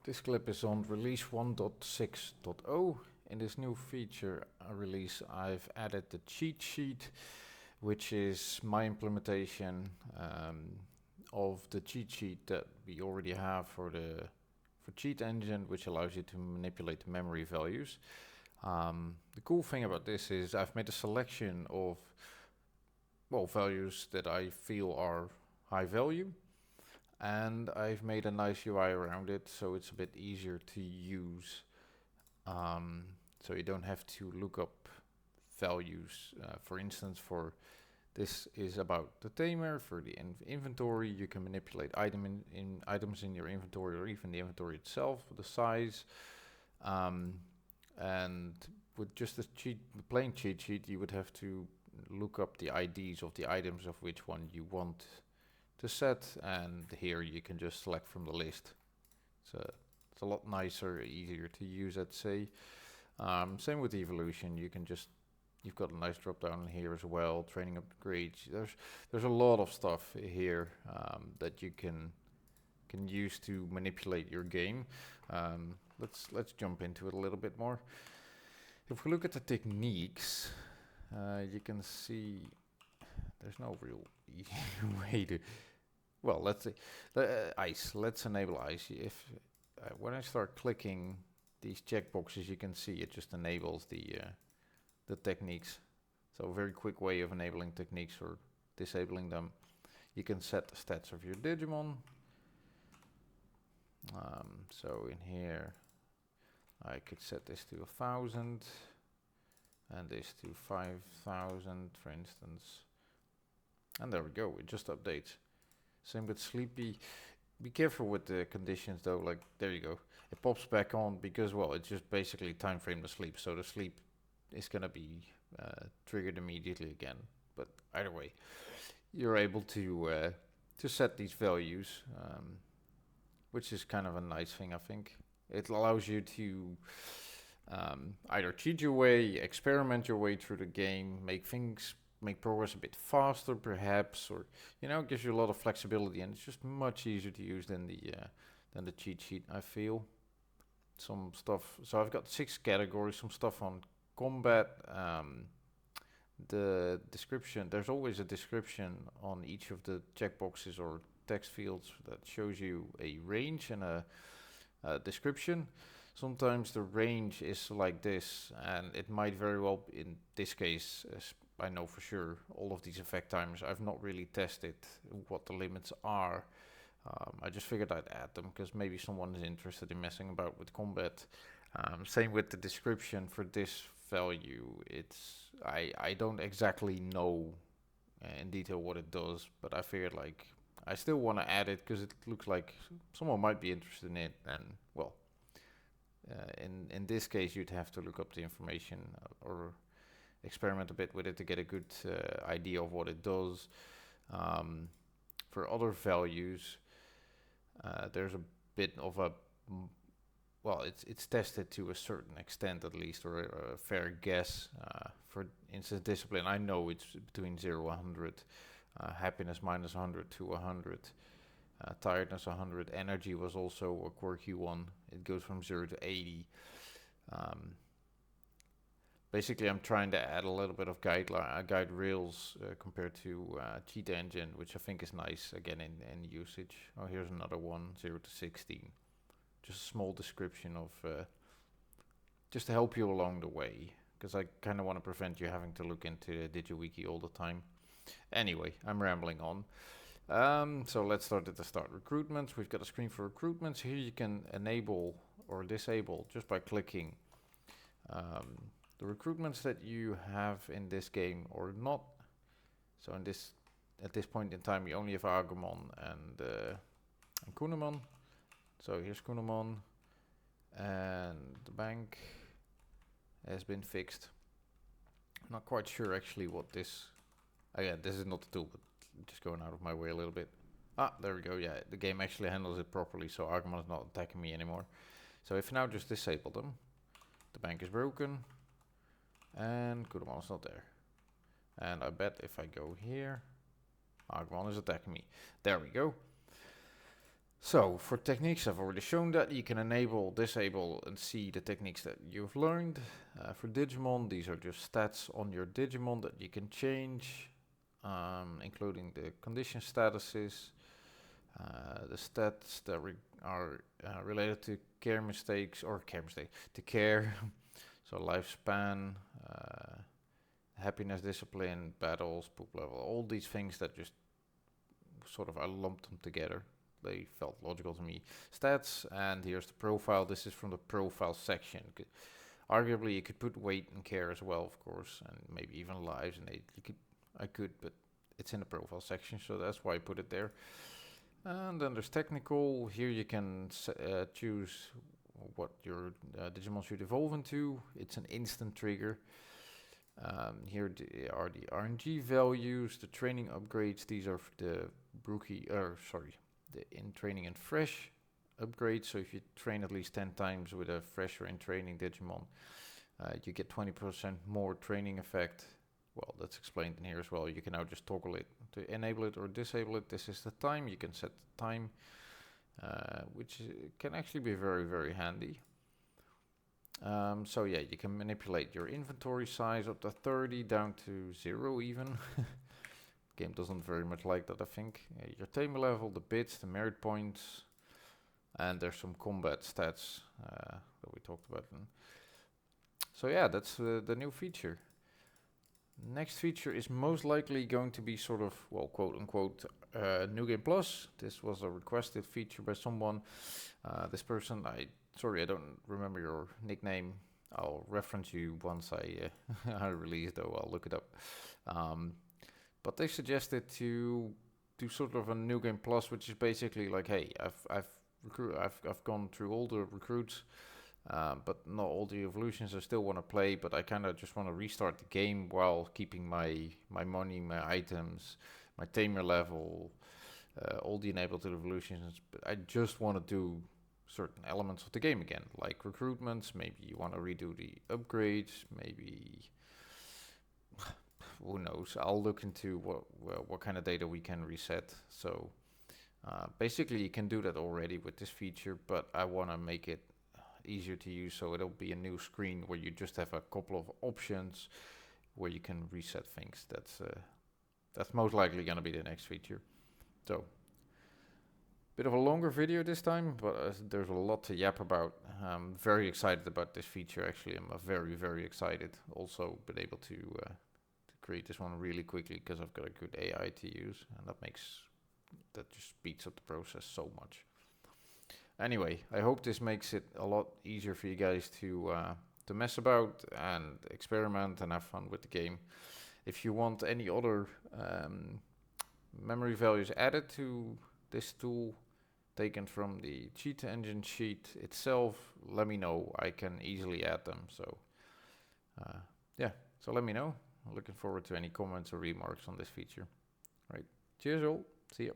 This clip is on release 1.6.0. In this new feature release, I've added the cheat sheet, which is my implementation of the cheat sheet that we already have for cheat engine, which allows you to manipulate the memory values. The cool thing about this is I've made a selection of values that I feel are high value, and I've made a nice UI around it, so it's a bit easier to use. So you don't have to look up values. For instance, for this is about the tamer. For the inventory, you can manipulate items in your inventory, or even the inventory itself, the size. And with just the plain cheat sheet, you would have to look up the IDs of the items of which one you want to set, and here you can just select from the list. So it's a lot nicer, easier to use, I'd say. Same with evolution. You've got a nice drop down here as well. Training upgrades. There's a lot of stuff here that you can use to manipulate your game. Let's jump into it a little bit more. If we look at the techniques, you can see there's no real easy way to. Well, let's see. Ice. Let's enable ice. If when I start clicking these checkboxes, you can see it just enables the techniques. So a very quick way of enabling techniques or disabling them. You can set the stats of your Digimon. So in here, I could set this to 1,000 and this to 5,000, for instance. And there we go. It just updates. Same with Sleepy. Be careful with the conditions though, like there you go. It pops back on because, well, it's just basically time frame the sleep. So the sleep is gonna be triggered immediately again. But either way, you're able to set these values, which is kind of a nice thing, I think. It allows you to either cheat your way, experiment your way through the game, make progress a bit faster perhaps, or gives you a lot of flexibility, and it's just much easier to use than the cheat sheet, I feel. Some stuff, so I've got 6 categories, some stuff on combat, the description, there's always a description on each of the checkboxes or text fields that shows you a range and a description. Sometimes the range is like this, and it might very well, in this case, I know for sure, all of these effect timers, I've not really tested what the limits are. I just figured I'd add them because maybe someone is interested in messing about with combat. Same with the description for this value. I don't exactly know in detail what it does, but I figured I still want to add it because it looks like someone might be interested in it, and well, in this case, you'd have to look up the information or experiment a bit with it to get a good idea of what it does. For other values, there's a bit of a well, it's tested to a certain extent at least, or a fair guess. For instance, discipline, I know it's between 0 and 100. Happiness minus 100 to 100. Tiredness 100. Energy was also a quirky one. It goes from 0 to 80. Basically, I'm trying to add a little bit of guide rails compared to cheat engine, which I think is nice again in usage. Oh, here's another one, 0 to 16. Just a small description of just to help you along the way, because I kind of want to prevent you having to look into DigiWiki all the time. Anyway, I'm rambling on. So let's start at the start. Recruitments. We've got a screen for recruitments. Here you can enable or disable just by clicking the recruitments that you have in this game or not. So at this point in time, you only have Agumon and Kunemon. So here's Kunemon, and the bank has been fixed. Not quite sure actually what this. Again, this is not the tool, but just going out of my way a little bit. Ah, there we go. Yeah, the game actually handles it properly, so Agumon is not attacking me anymore. So if now just disable them, the bank is broken, and Kunemon is not there. And I bet if I go here, Agumon is attacking me. There we go. So for techniques, I've already shown that you can enable, disable, and see the techniques that you've learned. For Digimon, these are just stats on your Digimon that you can change, including the condition statuses, the stats that are related to care mistakes or care mistake to care. So lifespan, happiness, discipline, battles, poop level, all these things that just sort of I lumped them together. They felt logical to me. Stats, and here's the profile. This is from the profile section. Arguably, you could put weight and care as well, of course, and maybe even lives and age. I could, but it's in the profile section, so that's why I put it there. And then there's technical. Here you can choose what your Digimon should evolve into. It's an instant trigger. Here are the RNG values, the training upgrades. These are the the in training and fresh upgrades. So if you train at least 10 times with a fresh or in training Digimon, you get 20% more training effect. Well, that's explained in here as well. You can now just toggle it to enable it or disable it. This is the time. You can set the time, which can actually be very, very handy. So yeah, you can manipulate your inventory size up to 30 down to 0 even. Game doesn't very much like that, I think. Your tamer level, the bits, the merit points, and there's some combat stats that we talked about. So yeah, that's the new feature. Next feature is most likely going to be sort of, well, quote unquote, New Game Plus. This was a requested feature by someone. This person, sorry, I don't remember your nickname. I'll reference you once I release, though. I'll look it up. But they suggested to do sort of a New Game Plus, which is basically like, hey, I've gone through all the recruits, but not all the evolutions. I still want to play, but I kind of just want to restart the game while keeping my money, my items, my tamer level, all the enabled evolutions. But I just want to do certain elements of the game again, like recruitments. Maybe you want to redo the upgrades. Maybe who knows? I'll look into what kind of data we can reset. So basically, you can do that already with this feature, but I want to make it easier to use, so it'll be a new screen where you just have a couple of options where you can reset things. That's most likely going to be the next feature. So bit of a longer video this time, but there's a lot to yap about. I'm very excited about this feature. Actually, I'm very, very excited. Also been able to create this one really quickly because I've got a good AI to use, and that just speeds up the process so much. Anyway, I hope this makes it a lot easier for you guys to mess about and experiment and have fun with the game. If you want any other memory values added to this tool, taken from the cheat engine sheet itself, let me know. I can easily add them. So yeah, so let me know. I'm looking forward to any comments or remarks on this feature. All right, cheers all. See ya.